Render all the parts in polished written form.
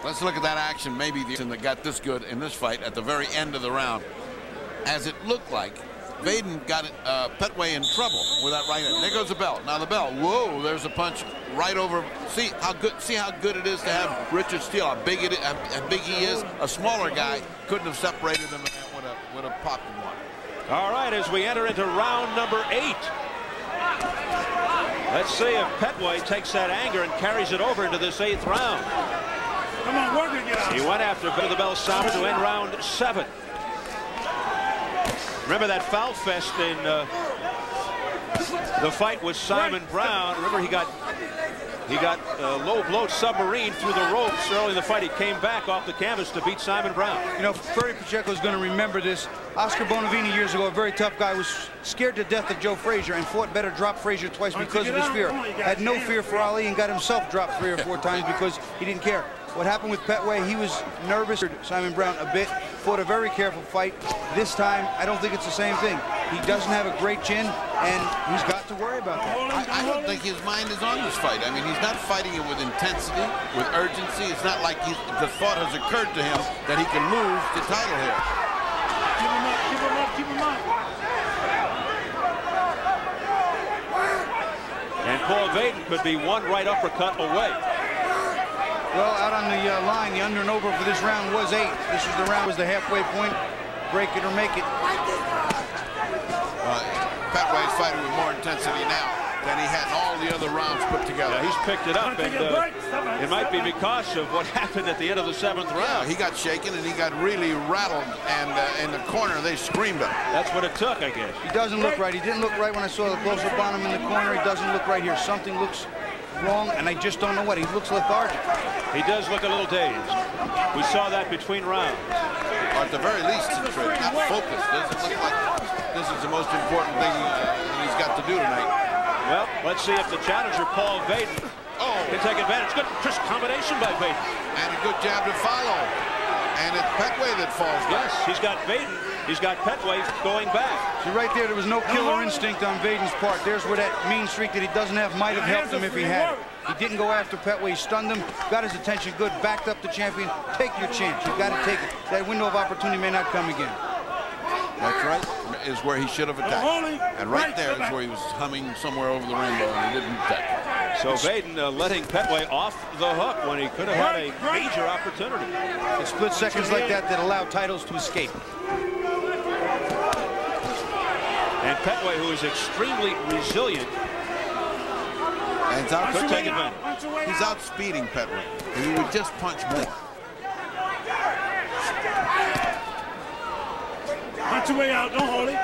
Let's look at that action. Maybe the that got this good in this fight at the very end of the round. As it looked like, Vaden got Pettway in trouble with that right hand. There goes the bell. Now the bell. Whoa! There's a punch right over. See how good it is to have Richard Steele. How big he is. A smaller guy couldn't have separated them, and would have popped him one. All right, as we enter into round number 8. Let's see if Pettway takes that anger and carries it over into this 8th round. Come on, work it, get out. He went after the bell sounded to end round 7. Remember that foul fest in the fight with Simon Brown. Remember he got low blow submarine through the ropes early in the fight. He came back off the canvas to beat Simon Brown. You know, Ferry Pacheco is going to remember this. Oscar Bonavini years ago, a very tough guy, was scared to death of Joe Frazier and fought better, dropped Frazier twice because of his fear. Had no fear for Ali and got himself dropped 3 or 4 times because he didn't care. What happened with Pettway, he was nervous. Simon Brown a bit, fought a very careful fight. This time, I don't think it's the same thing. He doesn't have a great chin, and he's got to worry about that. I don't think his mind is on this fight. I mean, he's not fighting it with intensity, with urgency. It's not like the thought has occurred to him that he can lose the title here. Keep him up, keep him up, keep him up. And Paul Vaden could be one right uppercut away. Well, out on the line, the under and over for this round was 8. This is the round, was the halfway point. Break it or make it. Pettway's fighting with more intensity now than he had in all the other rounds put together. Yeah, he's picked it up, and it might be because of what happened at the end of the 7th round. Yeah, he got shaken and he got really rattled, and in the corner they screamed him. That's what it took, I guess. He doesn't look right. He didn't look right when I saw the close-up on him in the corner. He doesn't look right here. Something looks wrong, and I just don't know what. He looks lethargic. He does look a little dazed. We saw that between rounds. Or at the very least, it's not focused. Doesn't look like this is the most important thing he's got to do tonight. Well, let's see if the challenger, Paul Vaden, can take advantage. Good crisp combination by Vaden. And a good jab to follow. And it's Pettway that falls back. Yes, he's got Vaden. He's got Pettway going back. See, right there was no killer instinct on Vaden's part. There's where that mean streak that he doesn't have might have helped him if he had it. He didn't go after Pettway. He stunned him, got his attention good, backed up the champion. Take your chance. You've got to take it. That window of opportunity may not come again. That's right. Is where he should have attacked. And right there is where he was humming somewhere over the rainbow, and he didn't attack. So Vaden letting Pettway off the hook when he could have had a major opportunity. It's split seconds like that that allow titles to escape. And Pettway, who is extremely resilient, and could take advantage. He's outspeeding Pettway. He would just punch more. Punch your way out, don't hold it.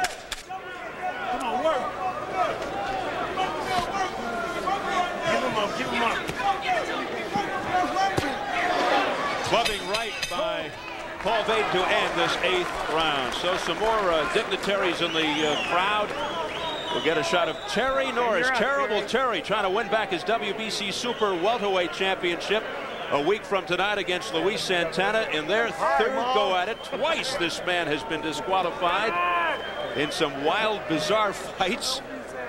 Come on, work. Keep him up, keep him up. Clubbing right by Paul Vaden to end this 8th round. So some more dignitaries in the crowd. We'll get a shot of Terry Norris. Terrible Terry trying to win back his WBC Super Welterweight Championship a week from tonight against Luis Santana in their 3rd go at it. Twice this man has been disqualified in some wild, bizarre fights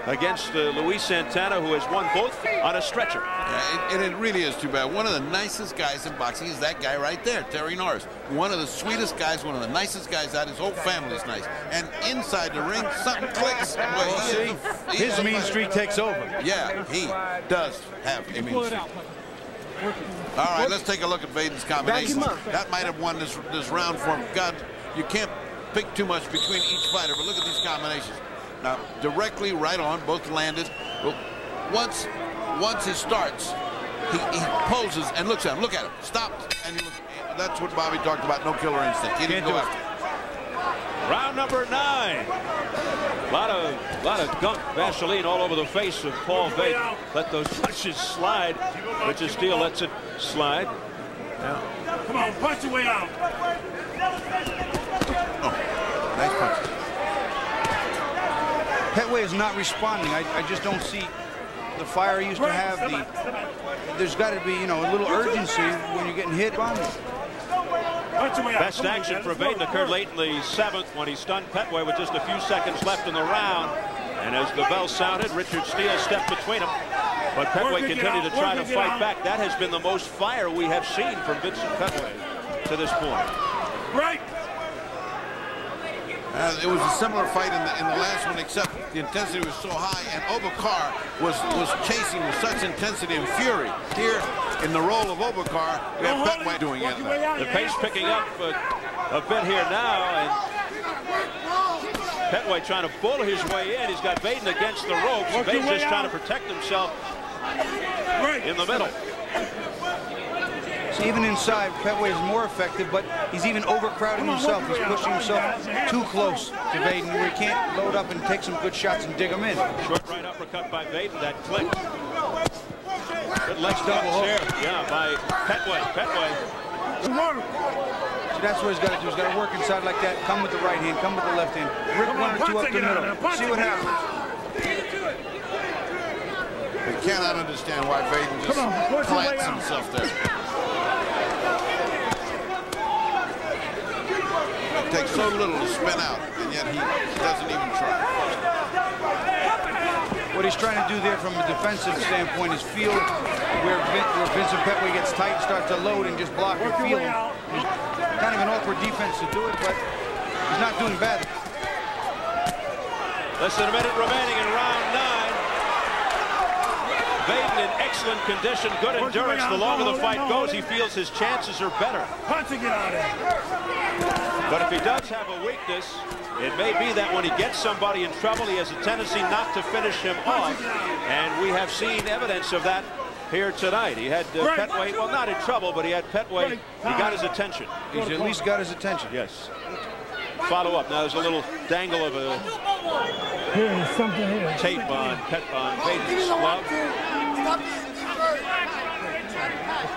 against Luis Santana, who has won both on a stretcher. Yeah, and it really is too bad. One of the nicest guys in boxing is that guy right there, Terry Norris. One of the sweetest guys, one of the nicest guys out. His whole family's nice. And inside the ring, something clicks. Well, his mean streak takes over. Yeah, he does have a mean streak. All right, let's take a look at Vaden's combinations. That might have won this round for him. God, you can't pick too much between each fighter, but look at these combinations. Now, directly right on, both landed. Well, once it starts, he poses and looks at him. Look at him. Stop. And he looks, that's what Bobby talked about, no killer instinct. He didn't go after it. Round number 9. A lot of gunk, Vaseline all over the face of Paul Vaden. Let those punches slide. Richard Steele lets it slide. Yeah. Come on, punch your way out. Oh, nice punches. Pettway is not responding. I just don't see the fire he used to have. There's got to be, you know, a little urgency when you're getting hit. Best action for Vaden occurred late in the 7th when he stunned Pettway with just a few seconds left in the round. And as the bell sounded, Richard Steele stepped between them. But Pettway continued to try to fight back. That has been the most fire we have seen from Vincent Pettway to this point. Right. It was a similar fight in the last one, except the intensity was so high, and Obakar was chasing with such intensity and fury. Here, in the role of Obakar, we have Pettway doing it. The pace picking up a bit here now, and Pettway trying to bull his way in. He's got Vaden against the ropes. Vaden just trying to protect himself in the middle. So even inside, Pettway is more effective, but he's even overcrowding himself. He's pushing himself too close to Vaden, where he can't load up and take some good shots and dig them in. Short right uppercut by Vaden, that clicked. Good leg double here, yeah, by Pettway. See, that's what he's got to do. He's got to work inside like that. Come with the right hand, come with the left hand. Rip one or two up the middle. See what happens. I cannot understand why Vaden just plants himself there. It takes so little to spin out, and yet he doesn't even try. What he's trying to do there from a defensive standpoint is feel where Vincent Pettway gets tight and start to load and just block and feel him. Kind of an awkward defense to do it, but he's not doing bad. Less than a minute remaining in round 9. Vaden in excellent condition, good endurance. The longer the fight goes, he feels his chances are better. But if he does have a weakness, it may be that when he gets somebody in trouble, he has a tendency not to finish him off. And we have seen evidence of that here tonight. He had Pettway, well, not in trouble, but he had Pettway. He got his attention. He's at least got his attention. Yes. Follow up. Now there's a little dangle of a tape on Vaden's glove.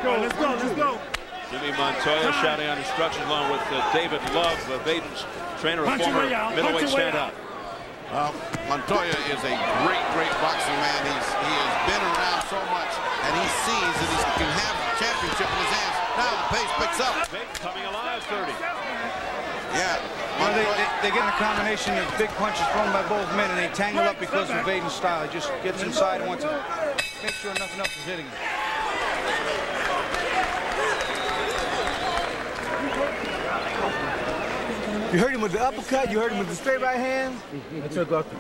Let's go. Jimmy Montoya shouting on instructions along with David Love, Vaden's trainer, a former middleweight standout. Montoya is a great boxing man. He has been around so much, and he sees that he can have the championship in his hands. Now the pace picks up. Vaden coming alive, 30. Yeah. Well, they get a combination of big punches thrown by both men, and they tangle up because of Vaden's style. He just gets inside and wants to make sure nothing else is hitting him. You heard him with the uppercut, you heard him with the straight right hand. I took off the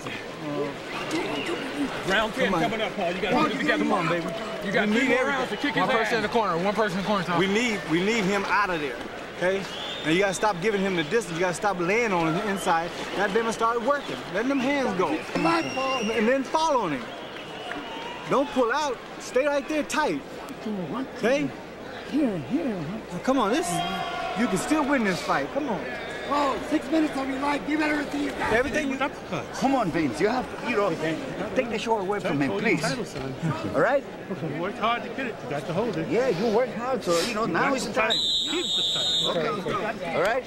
round 10 coming up, Paul. You got to put it together. Come on, baby. You got 3 more rounds to kick his ass. One person in the corner. We need him out of there, okay? And you got to stop giving him the distance. You got to stop laying on him inside. That them start working. Letting them hands go. And then follow him. Don't pull out. Stay right there tight. Okay? Now, come on, you can still win this fight. Come on. Oh, 6 minutes of your life. Give everything you got. Everything you got. Come on, Vince. You have to, take the short away from him, please. All right? You worked hard to get it. You got to hold it. Yeah, you worked hard, so, now is the time. Keep the time. Okay. All right?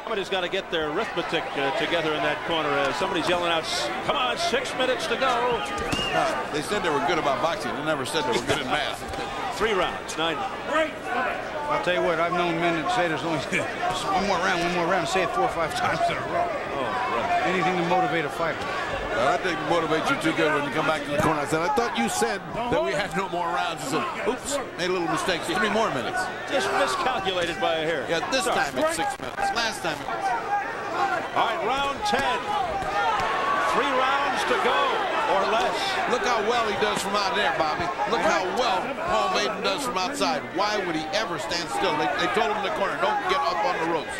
Somebody's got to get their arithmetic together in that corner. Somebody's yelling out, come on, 6 minutes to go. They said they were good about boxing. They never said they were good in math. 3 rounds, 9. I'll tell you what, I've known men that say there's only one more round, say it 4 or 5 times in a row. Oh, right. Anything to motivate a fighter. I think it motivates you too good when you come back to the corner. I said, I thought you said that we had no more rounds. I said, oops, made a little mistake. 3 more minutes. Just miscalculated by a hair. Yeah, this time it's 6 minutes. Last time it was. All right, round 10. 3 rounds to go or less. Look how well he does from out there, Bobby. Look how well Paul Vaden does from outside. Why would he ever stand still? They told him in the corner, don't get up on the ropes.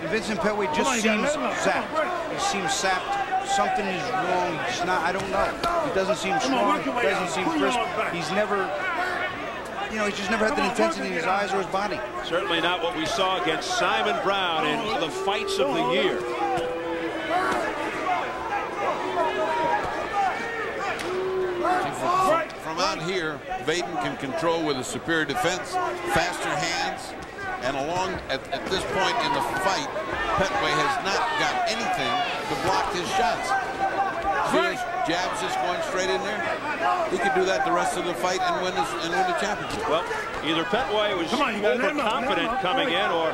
Vincent Pettway just seems zapped. He seems sapped. Something is wrong. He's not, I don't know. He doesn't seem strong. He doesn't seem crisp. He's never, he's just never had the intensity in his eyes or his body. Certainly not what we saw against Simon Brown in the fights of the year. From out here, Vaden can control with a superior defense, faster hands, and at this point in the fight, Pettway has not got anything to block his shots. See his jabs just going straight in there? He could do that the rest of the fight and win the championship. Well, either Pettway was overconfident coming in, or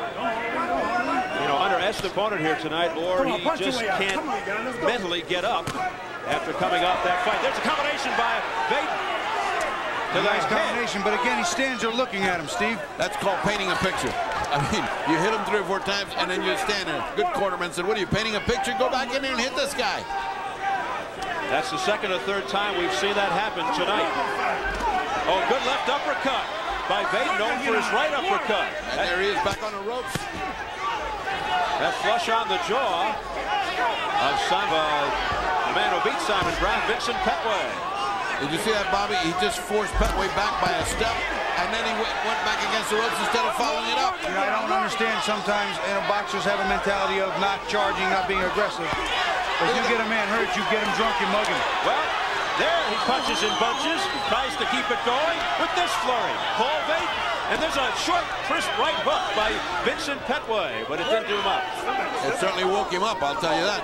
you know, underestimate the opponent here tonight, or he just can't mentally get up after coming off that fight. There's a combination by Vaden. Nice combination, but again, he stands there looking at him, Steve. That's called painting a picture. I mean, you hit him 3 or 4 times, and then you stand there. Good cornerman said, what are you, painting a picture? Go back in there and hit this guy. That's the second or third time we've seen that happen tonight. Oh, good left uppercut by Vaden, known for his right uppercut. And there he is back on the ropes. That flush on the jaw of the man who beat Simon Brown, Vincent Pettway. Did you see that, Bobby? He just forced Pettway back by a step, and then he went back against the ropes instead of following it up. You know, I don't understand sometimes, you know, boxers have a mentality of not charging, not being aggressive. If you get a man hurt, you get him drunk, you mug him. Well, there he punches in bunches, tries to keep it going with this flurry. Paul Vaden, and there's a short, crisp right hook by Vincent Pettway, but it didn't do him up. It certainly woke him up, I'll tell you that.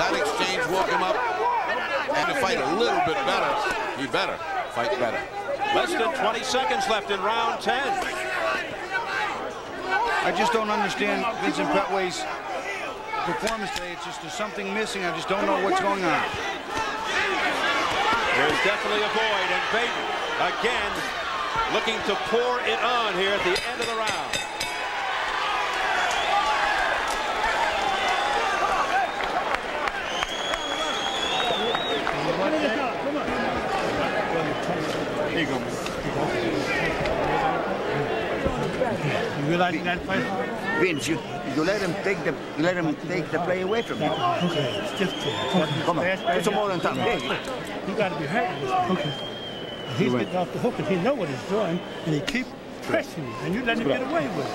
That exchange woke him up. And to fight a little bit better, he better fight better. Less than 20 seconds left in round 10. I just don't understand Vincent Pettway's performance today. It's just there's something missing. I just don't know what's going on. There's definitely a void, and Vaden again looking to pour it on here at the end of the round. You realize that fight? Vince, you let him take the play away from you. Okay, it's just come on, it's a more than time. You got to be hurt with this. Okay. He's getting off the hook and he knows what he's doing, and he keeps pressing you, and you let him get away with it.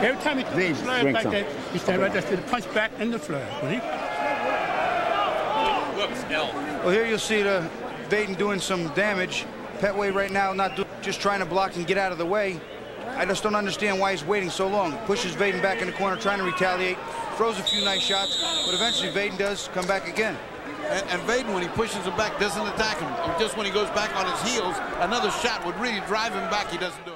Every time he flirts like that, he stands right there to the punch back in the flirt. Well, here you'll see the Vaden doing some damage. Pettway right now just trying to block and get out of the way. I just don't understand why he's waiting so long. Pushes Vaden back in the corner, trying to retaliate, throws a few nice shots, but eventually Vaden does come back again. And Vaden, when he pushes him back, doesn't attack him. Just when he goes back on his heels, another shot would really drive him back. He doesn't do it.